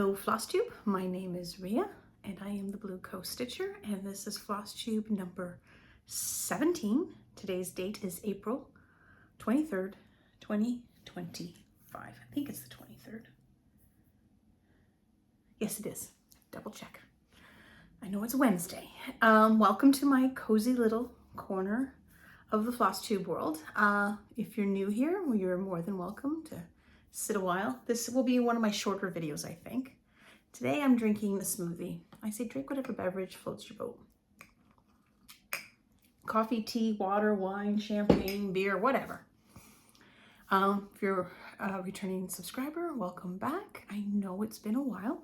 Hello Flosstube, my name is Ria and I am the Blue Crossstitcher and this is Flosstube number 17. Today's date is April 23rd, 2025. I think it's the 23rd. Yes, it is. Double check. I know it's Wednesday. Welcome to my cozy little corner of the Flosstube world. If you're new here, well, you're more than welcome to sit a while. This will be one of my shorter videos, I think. Today I'm drinking the smoothie. I say drink whatever beverage floats your boat. Coffee, tea, water, wine, champagne, beer, whatever. If you're a returning subscriber, welcome back. I know it's been a while.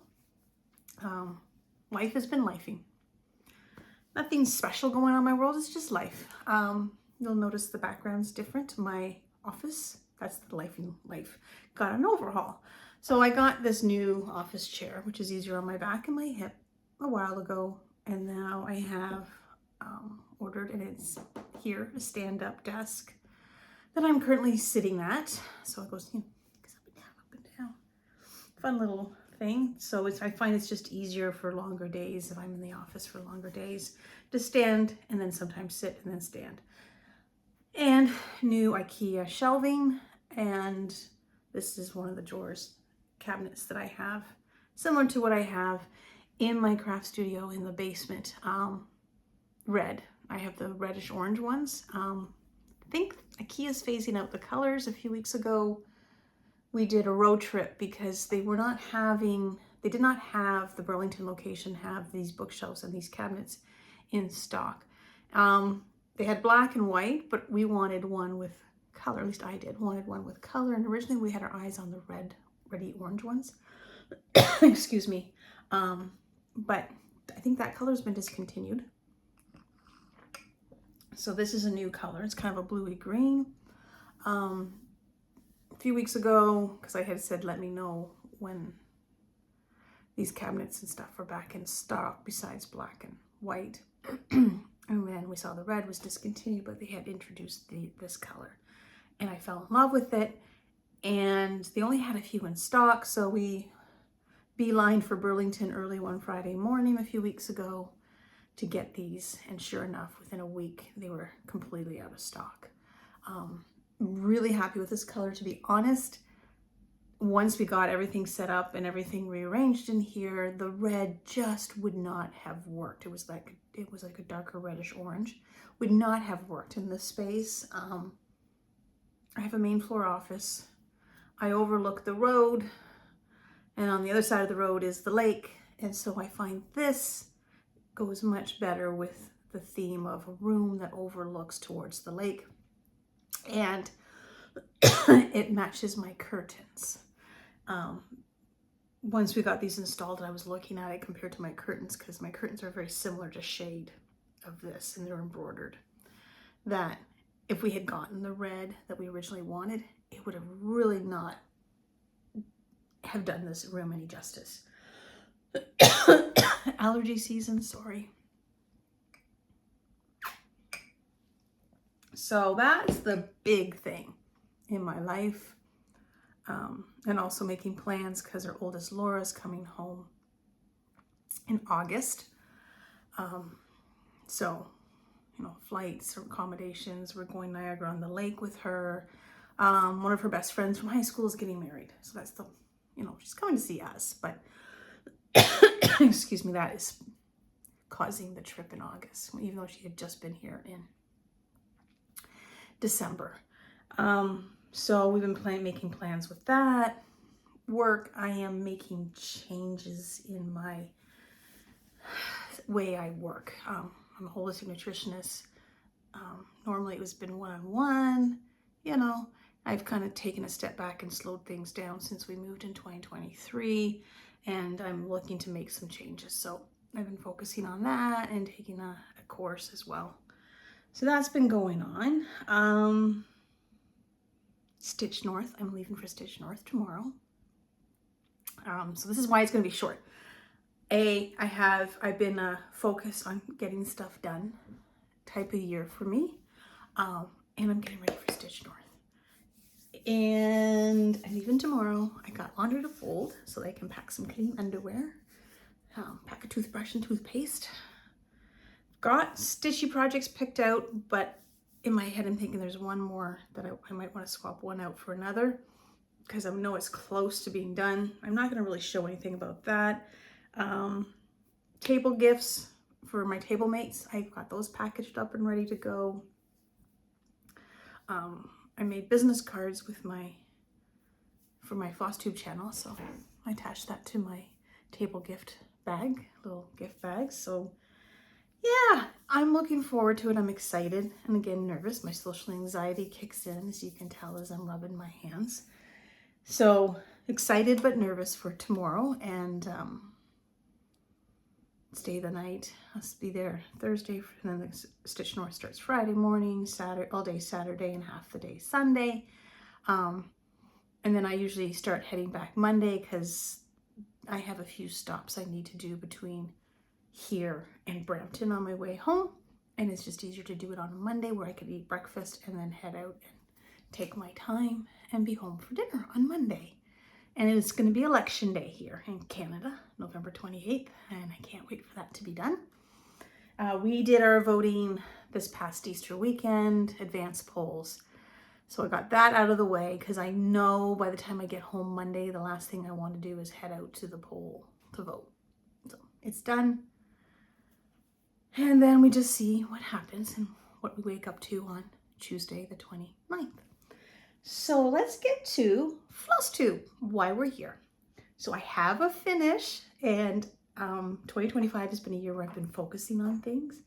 Life has been lifing. Nothing special going on in my world, it's just life. You'll notice the background's different. My office, that's the life, got an overhaul. So I got this new office chair, which is easier on my back and my hip a while ago. And now I have ordered, and it's here, a stand-up desk that I'm currently sitting at. So it goes, up and down. Fun little thing. So I find it's just easier for longer days, if I'm in the office for longer days, to stand and then sometimes sit and then stand. And new IKEA shelving, and this is one of the drawers cabinets that I have, similar to what I have in my craft studio in the basement. Red. I have the reddish orange ones. I think IKEA's phasing out the colors. A few weeks ago we did a road trip because they did not have the Burlington location have these bookshelves and these cabinets in stock. They had black and white, but we wanted one with color, at least I wanted one with color, and originally we had our eyes on the reddy orange ones. Excuse me. But I think that color's been discontinued. So this is a new color. It's kind of a bluey green. A few weeks ago, because I had said let me know when these cabinets and stuff were back in stock besides black and white. And then we saw the red was discontinued, but they had introduced this color. And I fell in love with it. And they only had a few in stock, so we beelined for Burlington early one Friday morning a few weeks ago to get these. And sure enough, within a week, they were completely out of stock. Really happy with this color, to be honest. Once we got everything set up and everything rearranged in here, the red just would not have worked. It was like a darker reddish orange. Would not have worked in this space. I have a main floor office. I overlook the road, and on the other side of the road is the lake. And so I find this goes much better with the theme of a room that overlooks towards the lake. And it matches my curtains. Once we got these installed, I was looking at it compared to my curtains, because my curtains are very similar to shade of this, and they're embroidered, that if we had gotten the red that we originally wanted, it would have really not have done this room any justice. Allergy season, sorry. So that's the big thing in my life. And also making plans because our oldest Laura's coming home in August. So, flights or accommodations. We're going Niagara on the Lake with her. One of her best friends from high school is getting married. So that's she's coming to see us. But, excuse me, that is causing the trip in August, even though she had just been here in December. So we've been making plans with that. Work, I am making changes in my way I work. I'm a holistic nutritionist. Normally it was been one-on-one, I've kind of taken a step back and slowed things down since we moved in 2023, and I'm looking to make some changes. So I've been focusing on that and taking a course as well. So that's been going on. Stitch North, I'm leaving for Stitch North tomorrow. So this is why it's going to be short. I've been focused on getting stuff done type of year for me. And I'm getting ready for Stitch North. And I'm leaving tomorrow. I got laundry to fold so that I can pack some clean underwear, pack a toothbrush and toothpaste. Got stitchy projects picked out, but in my head I'm thinking there's one more that I might want to swap one out for another because I know it's close to being done. I'm not going to really show anything about that. Table gifts for my table mates. I've got those packaged up and ready to go. I made business cards for my Flosstube channel, so I attached that to my table gift bag, little gift bag. So yeah, I'm looking forward to it. I'm excited and again nervous. My social anxiety kicks in, as you can tell, as I'm rubbing my hands. So excited but nervous for tomorrow, and stay the night. I'll be there Thursday, and then the Stitch North starts Friday morning, Saturday, all day Saturday, and half the day Sunday. And then I usually start heading back Monday because I have a few stops I need to do between here and Brampton on my way home, and it's just easier to do it on a Monday where I could eat breakfast and then head out and take my time and be home for dinner on Monday. And it's going to be election day here in Canada, November 28th, and I can't wait for that to be done. We did our voting this past Easter weekend, advance polls. So I got that out of the way because I know by the time I get home Monday, the last thing I want to do is head out to the poll to vote. So it's done. And then we just see what happens and what we wake up to on Tuesday the 29th. So let's get to Flosstube, why we're here. So I have a finish, and 2025 has been a year where I've been focusing on things.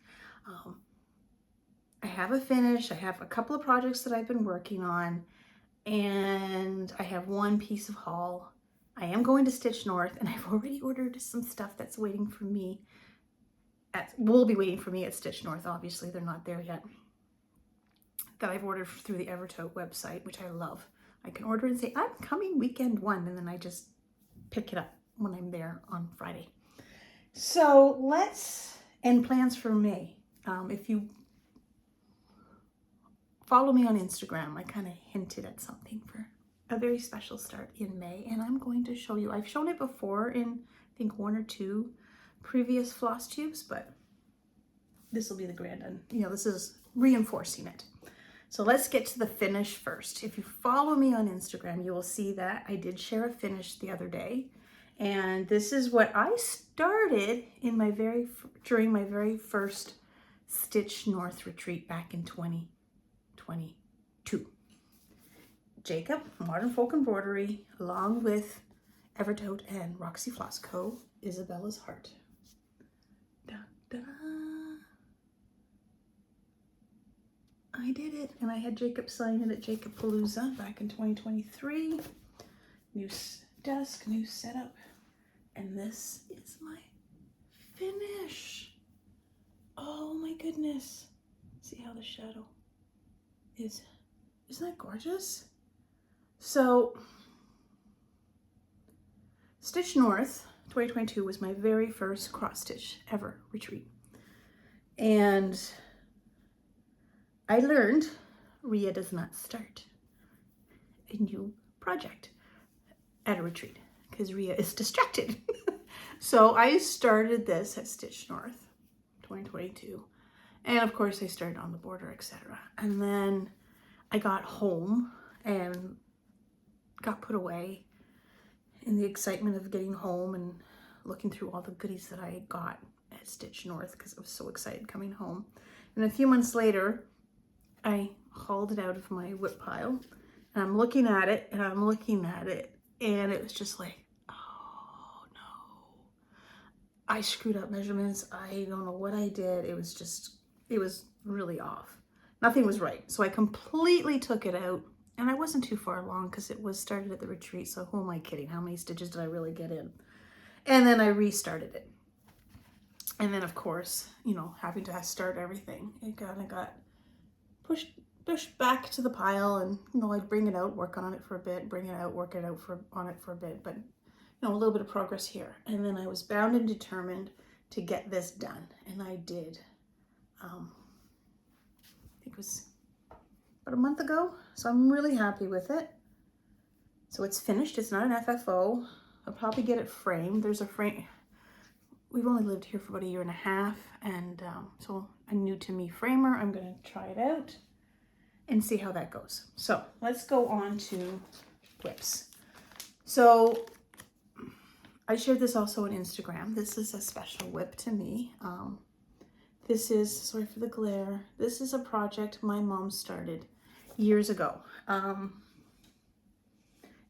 I have a finish, I have a couple of projects that I've been working on, and I have one piece of haul. I am going to Stitch North, and I've already ordered some stuff that's waiting for me. Will be waiting for me at Stitch North. Obviously, they're not there yet. That I've ordered through the Evertote website, which I love. I can order and say, I'm coming weekend 1, and then I just pick it up when I'm there on Friday. So and plans for May. If you follow me on Instagram, I kind of hinted at something for a very special start in May, and I'm going to show you. I've shown it before in, I think, 1 or 2 previous Flosstubes, but this will be the grand one. This is reinforcing it. So let's get to the finish first. If you follow me on Instagram, you will see that I did share a finish the other day. And this is what I started in during my very first Stitch North retreat back in 2022. Jacob, Modern Folk Embroidery, along with Evertote and Roxy Floss Co., Isabella's Heart. Da, da, da. I did it, and I had Jacob sign it at Jacob Palooza back in 2023. New desk, new setup, and this is my finish. Oh my goodness. See how the shadow is. Isn't that gorgeous? So, Stitch North 2022 was my very first cross stitch ever retreat. And I learned Ria does not start a new project at a retreat because Ria is distracted. So I started this at Stitch North 2022. And of course I started on the border, etc. And then I got home and got put away in the excitement of getting home and looking through all the goodies that I got at Stitch North because I was so excited coming home. And a few months later, I hauled it out of my whip pile, and I'm looking at it, and I'm looking at it, and it was just like, oh no. I screwed up measurements. I don't know what I did. It was really off. Nothing was right. So I completely took it out, and I wasn't too far along because it was started at the retreat. So who am I kidding? How many stitches did I really get in? And then I restarted it. And then of course, having to start everything, it kind of got pushed back to the pile, and I'd bring it out, work on it for a bit, bring it out, work it out on it for a bit, but a little bit of progress here. And then I was bound and determined to get this done, and I did. I think it was about a month ago, so I'm really happy with it. So it's finished. It's not an FFO. I'll probably get it framed. There's a frame. We've only lived here for about 1.5 years, and so a new to me framer. I'm gonna try it out and see how that goes. So let's go on to whips. So I shared this also on Instagram. This is a special whip to me. This is, sorry for the glare, this is a project my mom started years ago.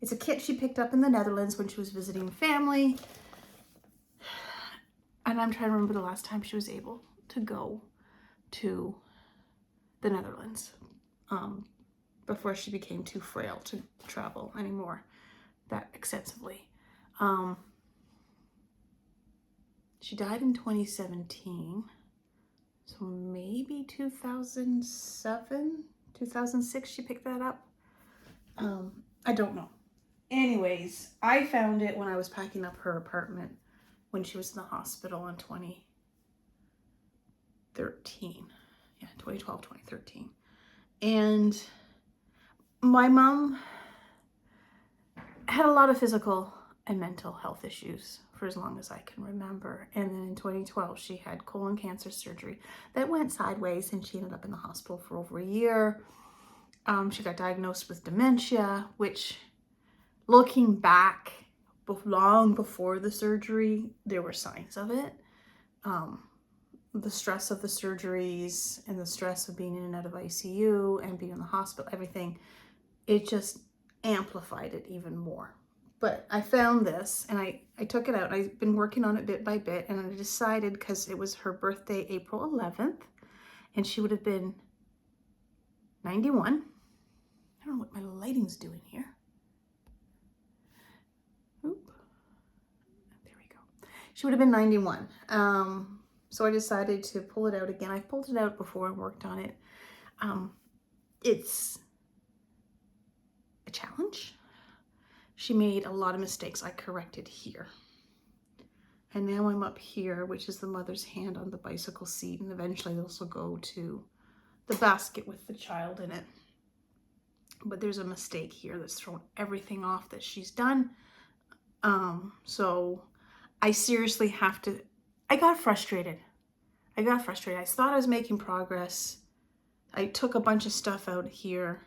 It's a kit she picked up in the Netherlands when she was visiting family. And I'm trying to remember the last time she was able to go to the Netherlands before she became too frail to travel anymore that extensively. She died in 2017, so maybe 2007, 2006 she picked that up. I don't know. Anyways, I found it when I was packing up her apartment when she was in the hospital in 2013. Yeah, 2012, 2013. And my mom had a lot of physical and mental health issues for as long as I can remember. And then in 2012, she had colon cancer surgery that went sideways and she ended up in the hospital for over a year. She got diagnosed with dementia, which looking back, long before the surgery, there were signs of it. The stress of the surgeries and the stress of being in and out of ICU and being in the hospital, everything, it just amplified it even more. But I found this and I took it out. I've been working on it bit by bit, and I decided, because it was her birthday April 11th and she would have been 91. I don't know what my lighting's doing here. Oop. There we go. She would have been 91. So I decided to pull it out again. I've pulled it out before and worked on it. It's a challenge. She made a lot of mistakes. I corrected here. And now I'm up here, which is the mother's hand on the bicycle seat. And eventually this will go to the basket with the child in it. But there's a mistake here that's thrown everything off that she's done. So I seriously have to, I got frustrated. I thought I was making progress. I took a bunch of stuff out here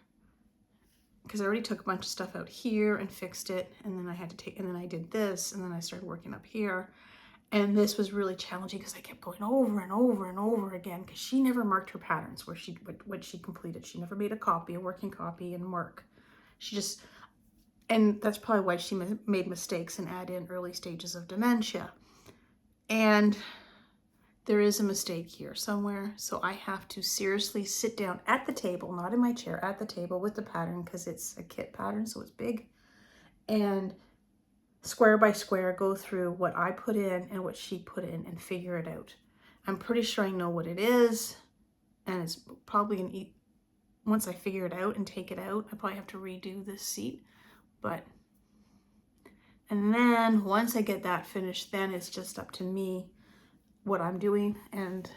because I already took a bunch of stuff out here and fixed it. And then I had to take, and then I did this, and then I started working up here. And this was really challenging because I kept going over and over and over again, because she never marked her patterns where what she completed. She never made a copy, a working copy and mark. She just, and that's probably why she made mistakes and add in early stages of dementia. And there is a mistake here somewhere. So I have to seriously sit down at the table, not in my chair, at the table with the pattern, because it's a kit pattern, so it's big. And square by square, go through what I put in and what she put in and figure it out. I'm pretty sure I know what it is. And it's probably gonna once I figure it out and take it out, I probably have to redo this seat. And then once I get that finished, then it's just up to me what I'm doing, and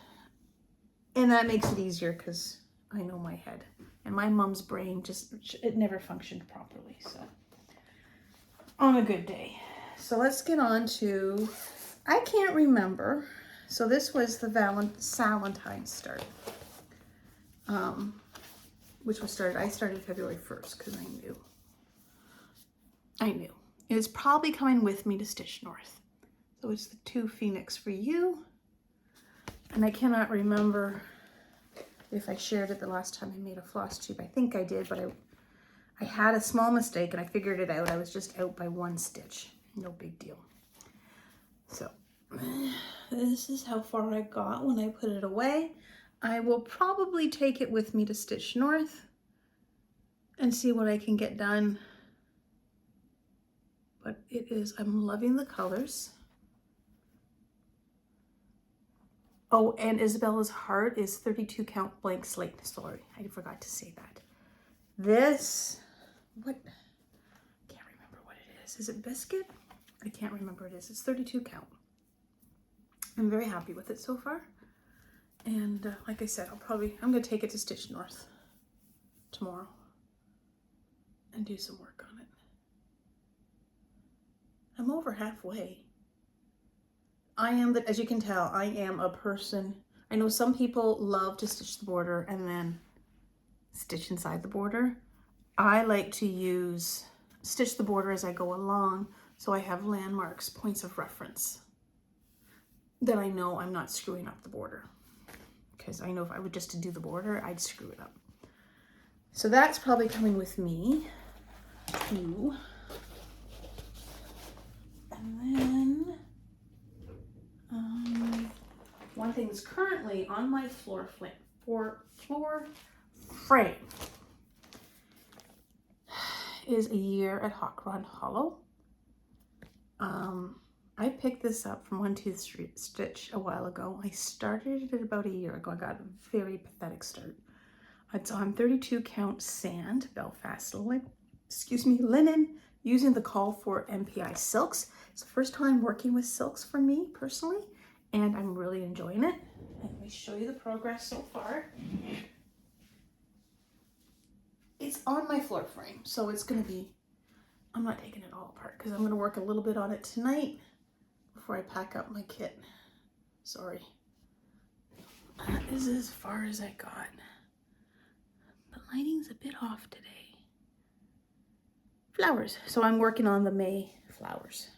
that makes it easier because I know my head, and my mom's brain it never functioned properly. So on a good day. So let's get on to, I can't remember. So this was the Valentine's start, which was I started February 1st because I knew. It is probably coming with me to Stitch North. So it's the 2 Phoenix for you. And I cannot remember if I shared it the last time I made a floss tube. I think I did, but I had a small mistake and I figured it out. I was just out by 1 stitch. No big deal. So this is how far I got when I put it away. I will probably take it with me to Stitch North and see what I can get done. But I'm loving the colors. Oh, and Isabella's heart is 32 count blank slate. Sorry, I forgot to say that. This, what? Can't remember what it is. Is it biscuit? I can't remember what it is. It's 32 count. I'm very happy with it so far. And like I said, I'm going to take it to Stitch North tomorrow and do some work on it. I'm over halfway. I am, as you can tell, I am a person. I know some people love to stitch the border and then stitch inside the border. I like to stitch the border as I go along, so I have landmarks, points of reference, that I know I'm not screwing up the border. Because I know if I were just to do the border, I'd screw it up. So that's probably coming with me too. And then one thing that's currently on my floor frame is A Year at Hot Rod Hollow. I picked this up from One Tooth Stitch a while ago. I started it about a year ago. I got a very pathetic start. It's on 32 count sand, Belfast linen, using the call for MPI silks. It's the first time working with silks for me personally, and I'm really enjoying it. And let me show you the progress so far. It's on my floor frame, so it's gonna be, I'm not taking it all apart because I'm gonna work a little bit on it tonight before I pack up my kit. Sorry. That is as far as I got. The lighting's a bit off today. Flowers. So I'm working on the May flowers.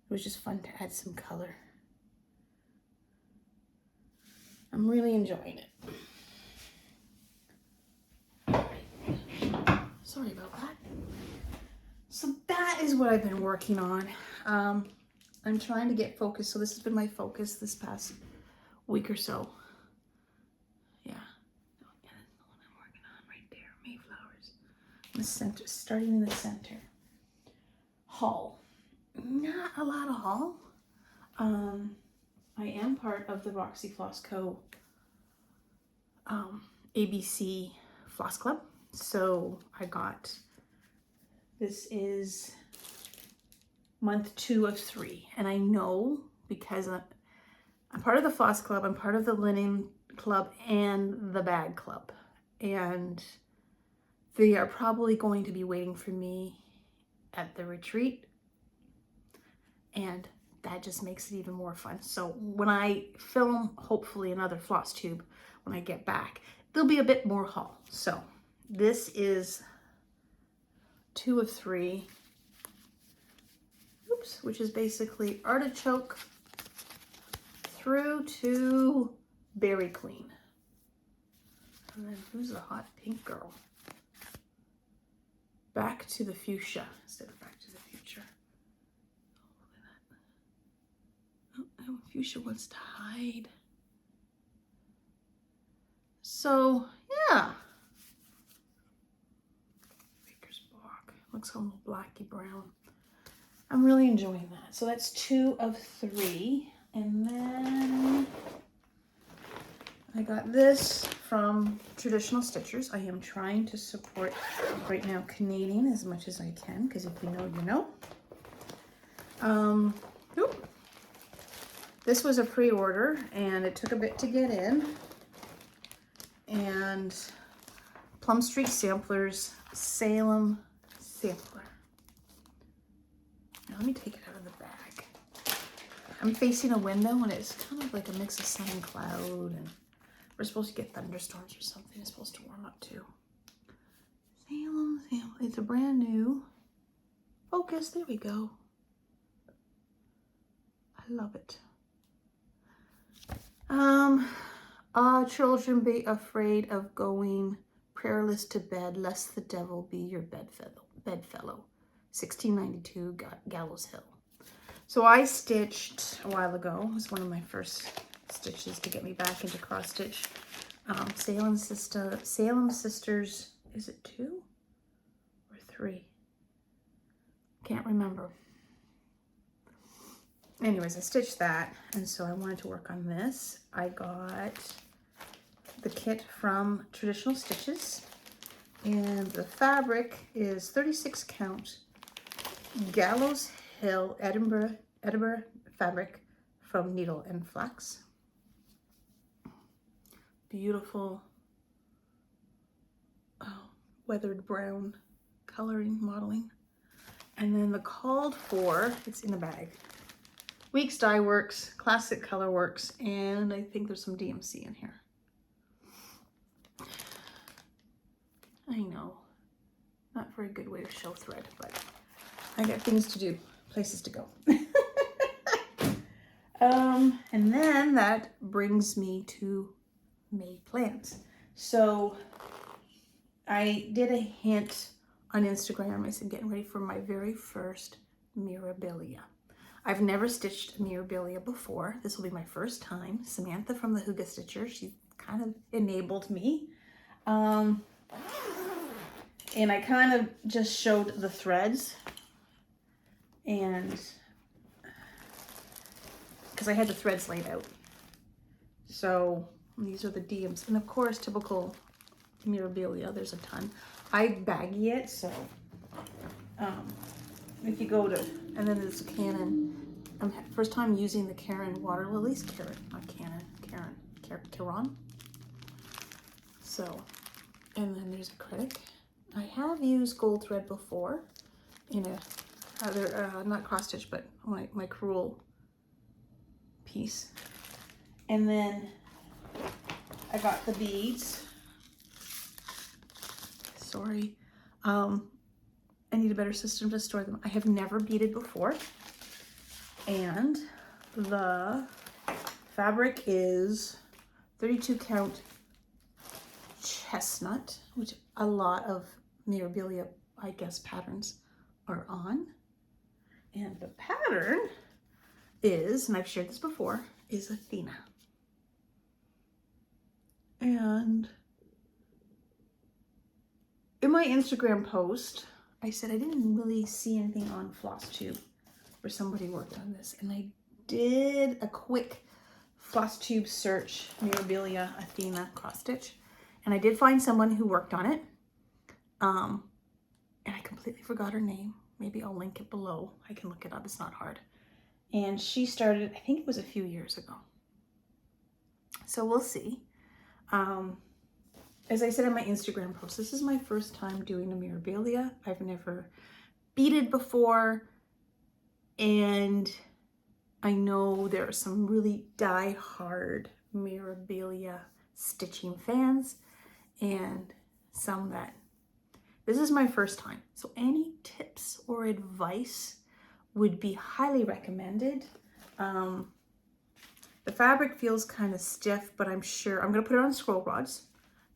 It was just fun to add some color. I'm really enjoying it. Sorry about that. So that is what I've been working on. I'm trying to get focused. So this has been my focus this past week or so. Yeah. That's the one I'm working on right there. Mayflowers. In the center, starting in the center. Haul. Not a lot of haul. I am part of the Roxy Floss Co. ABC Floss Club. So I got, this is month 2 of 3. And I know because I'm part of the Floss Club, I'm part of the Linen Club and the Bag Club. And they are probably going to be waiting for me at the retreat. And that just makes it even more fun. So when I film, hopefully another Flosstube, when I get back, there'll be a bit more haul. So this is 2 of 3. Oops, which is basically artichoke through to Berry Queen. And then who's the hot pink girl? Back to the Fuchsia instead of Back to the Future. Oh, look at that. Oh, Fuchsia wants to hide. So, yeah. Baker's block. Looks a little blacky brown. I'm really enjoying that. So that's 2 of 3. And then I got this from Traditional Stitchers. I am trying to support right now Canadian as much as I can, because if you know, you know. This was a pre-order and it took a bit to get in. And Plum Street Samplers Salem Sampler. Now let me take it out of the bag. I'm facing a window and it's kind of like a mix of sun and cloud, and we're supposed to get thunderstorms or something. It's supposed to warm up too. Salem Sampler. It's a brand new focus. There we go. I love it. Children be afraid of going prayerless to bed, lest the devil be your bedfellow. 1692 Gallows Hill. So I stitched a while ago. It was one of my first stitches to get me back into cross stitch. Salem Sisters, is it 2 or 3? Can't remember. Anyways, I stitched that, and so I wanted to work on this. I got the kit from Traditional Stitches, and the fabric is 36 count Gallows Hill Edinburgh fabric from Needle and Flax. Beautiful weathered brown coloring modeling. And then the called for, it's in the bag. Weeks Dye Works, Classic Color Works, and I think there's some DMC in here. I know, not a very good way to show thread, but I got things to do, places to go. And then that brings me to May plans. So I did a hint on Instagram. I said, getting ready for my very first Mirabilia. I've never stitched Mirabilia before. This will be my first time. Samantha from the Hygge Stitcher, she kind of enabled me. And I kind of just showed the threads, and because I had the threads laid out. So these are the DMs, and of course, typical Mirabilia, there's a ton. I baggy it, so if you go to, and then there's a Canon. First time using the Caron water lilies, Caron. So, and then there's acrylic. I have used gold thread before in a other, not cross stitch, but my crewel piece. And then I got the beads. Sorry. I need a better system to store them. I have never beaded before. And the fabric is 32 count chestnut, which a lot of Mirabilia, I guess, patterns are on. And the pattern is, and I've shared this before, is Athena. And in my Instagram post, I said I didn't really see anything on Flosstube where somebody worked on this. And I did a quick Flosstube search, Mirabilia Athena cross stitch. And I did find someone who worked on it. And I completely forgot her name. Maybe I'll link it below. I can look it up, it's not hard. And she started, I think it was a few years ago. So we'll see. As I said in my Instagram post, this is my first time doing a Mirabilia. I've never beaded before. And I know there are some really die-hard Mirabilia stitching fans and some that, this is my first time. So any tips or advice would be highly recommended. The fabric feels kind of stiff, but I'm sure I'm gonna put it on scroll rods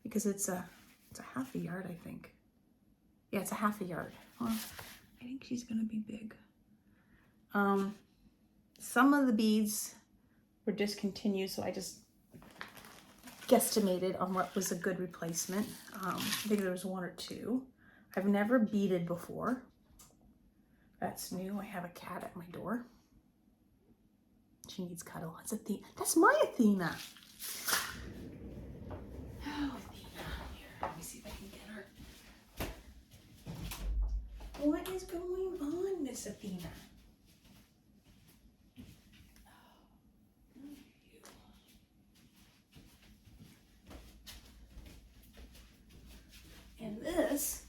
because it's a half a yard, I think. Yeah, it's a half a yard. Well, I think she's gonna be big. Some of the beads were discontinued, so I just guesstimated on what was a good replacement. I think there was one or two. I've never beaded before. That's new. I have a cat at my door. She needs cuddle. It's Athena. That's my Athena. Oh, Athena. Here, let me see if I can get her. What is going on, Miss Athena? And this,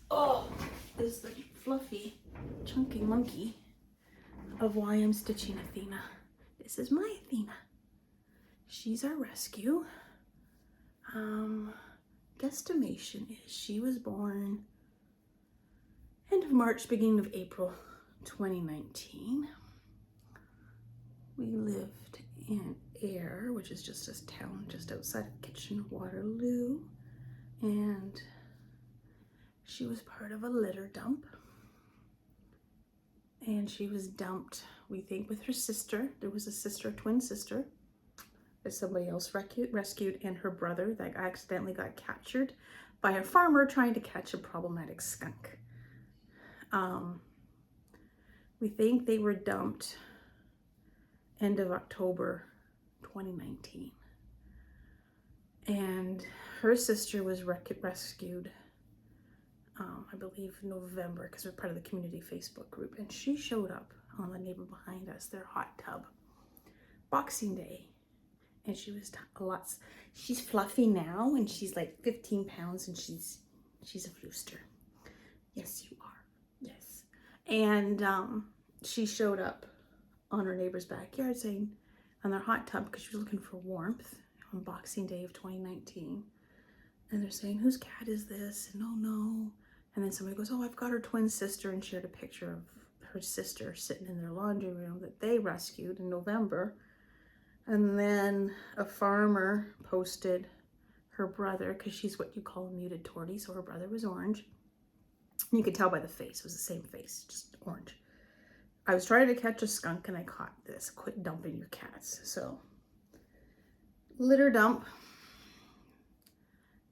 is the fluffy, chunky monkey of why I'm stitching Athena. This is my Athena. She's our rescue. Guesstimation is she was born end of March, beginning of April 2019. We lived in Ayr, which is just a town just outside of Kitchener-Waterloo, and she was part of a litter dump. And she was dumped, we think, with her sister. There was a sister, a twin sister, that somebody else rescued, and her brother that accidentally got captured by a farmer trying to catch a problematic skunk. We think they were dumped end of October 2019. And her sister was rescued I believe November, because we're part of the community Facebook group, and she showed up on the neighbor behind us, their hot tub, Boxing Day, and she was she's fluffy now, and she's like 15 pounds, and she's a flooster. Yes, you are. Yes. And she showed up on her neighbor's backyard saying, on their hot tub, because she was looking for warmth on Boxing Day of 2019. And they're saying, whose cat is this? And oh no. And then somebody goes, oh, I've got her twin sister, and shared a picture of her sister sitting in their laundry room that they rescued in November. And then a farmer posted her brother, because she's what you call a muted tortie, so her brother was orange. And you could tell by the face, it was the same face, just orange. I was trying to catch a skunk and I caught this. Quit dumping your cats. So, litter dump.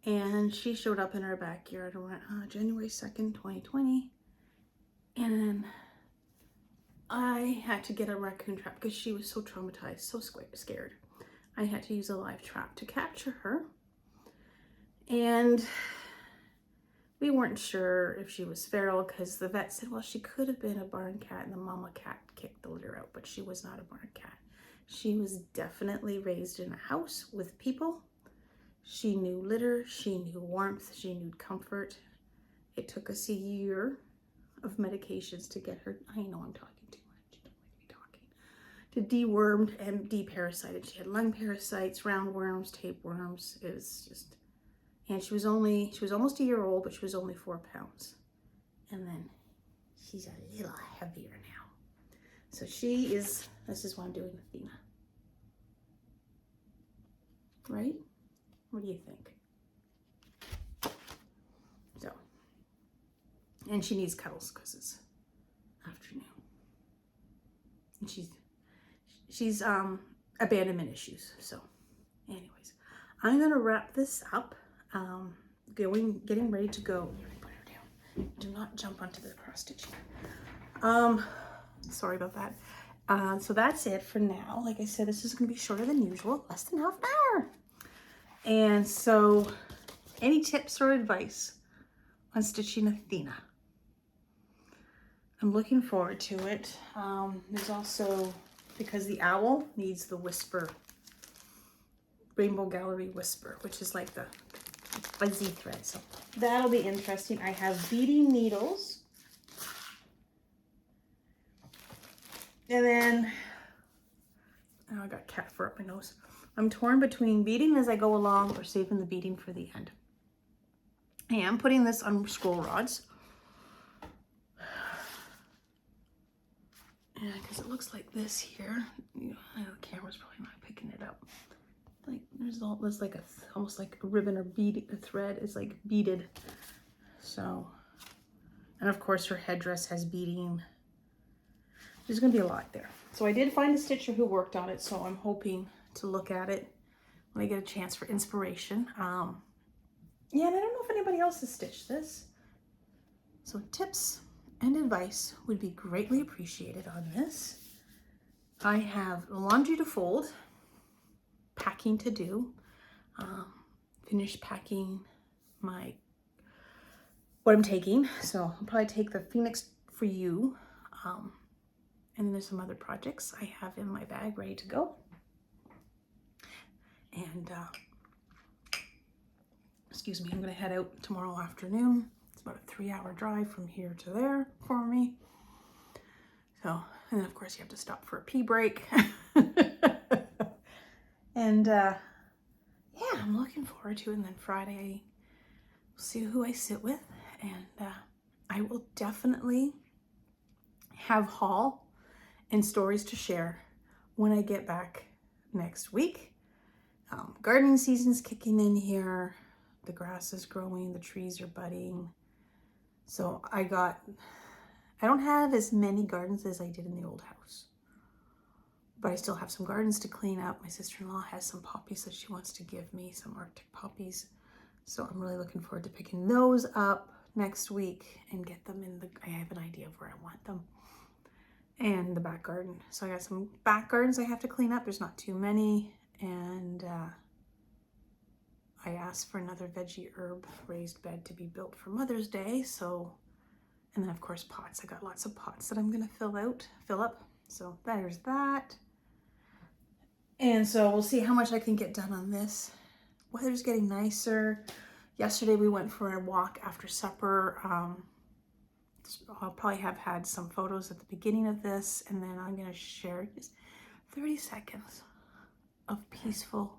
And she showed up in our backyard around January 2nd, 2020. And I had to get a raccoon trap because she was so traumatized, so scared. I had to use a live trap to capture her. And we weren't sure if she was feral because the vet said, well, she could have been a barn cat and the mama cat kicked the litter out, but she was not a barn cat. She was definitely raised in a house with people. She knew litter, she knew warmth, she knew comfort. It took us a year of medications to get her, I know I'm talking too much, don't like me talking, to dewormed and deparasited. She had lung parasites, roundworms, tapeworms. It was just, and she was almost a year old, but she was only 4 pounds. And then she's a little heavier now. So this is what I'm doing with Athena. Right? What do you think? So, and she needs cuddles because it's afternoon. And she's abandonment issues. So, anyways, I'm gonna wrap this up. Getting ready to go. Put her down. Do not jump onto the cross stitch. Sorry about that. So that's it for now. Like I said, this is gonna be shorter than usual, less than half an hour. And so, any tips or advice on stitching Athena? I'm looking forward to it. There's also, because the owl needs the whisper, Rainbow Gallery Whisper, which is like the fuzzy thread. So that'll be interesting. I have beading needles. And then, oh, I got cat fur up my nose. I'm torn between beading as I go along or saving the beading for the end. I am putting this on scroll rods. Yeah, because it looks like this here. I know the camera's probably not picking it up. Like there's like almost like a ribbon or bead, a thread is like beaded. So, and of course her headdress has beading. There's gonna be a lot there. So I did find a stitcher who worked on it, so I'm hoping to look at it when I get a chance for inspiration. Yeah, and I don't know if anybody else has stitched this. So tips and advice would be greatly appreciated on this. I have laundry to fold, packing to do, finish packing what I'm taking. So I'll probably take the Phoenix for you. And then there's some other projects I have in my bag ready to go. And excuse me, I'm gonna head out tomorrow afternoon. It's about a 3-hour drive from here to there for me. So, and then of course you have to stop for a pee break. And yeah, I'm looking forward to it. And then Friday, we'll see who I sit with. And I will definitely have haul and stories to share when I get back next week. Gardening season's kicking in here. The grass is growing, the trees are budding. So I don't have as many gardens as I did in the old house, but I still have some gardens to clean up. My sister-in-law has some poppies that she wants to give me, some Arctic poppies. So I'm really looking forward to picking those up next week and get them I have an idea of where I want them. And the back garden. So I got some back gardens I have to clean up. There's not too many. And I asked for another veggie herb raised bed to be built for Mother's Day. So, and then of course pots. I got lots of pots that I'm gonna fill up. So there's that. And so we'll see how much I can get done on this. Weather's getting nicer. Yesterday we went for a walk after supper. I'll probably have had some photos at the beginning of this, and then I'm gonna share just 30 seconds of peaceful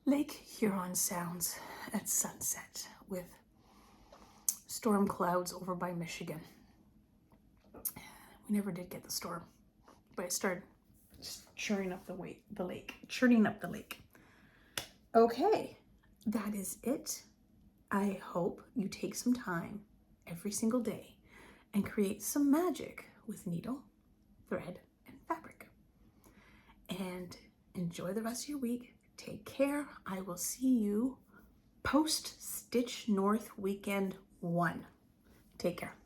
Lake Huron sounds at sunset with storm clouds over by Michigan. We never did get the storm, but it started just churning up the lake. Okay, that is it. I hope you take some time every single day and create some magic with needle, thread, and fabric. And enjoy the rest of your week. Take care. I will see you post Stitch North Weekend 1. Take care.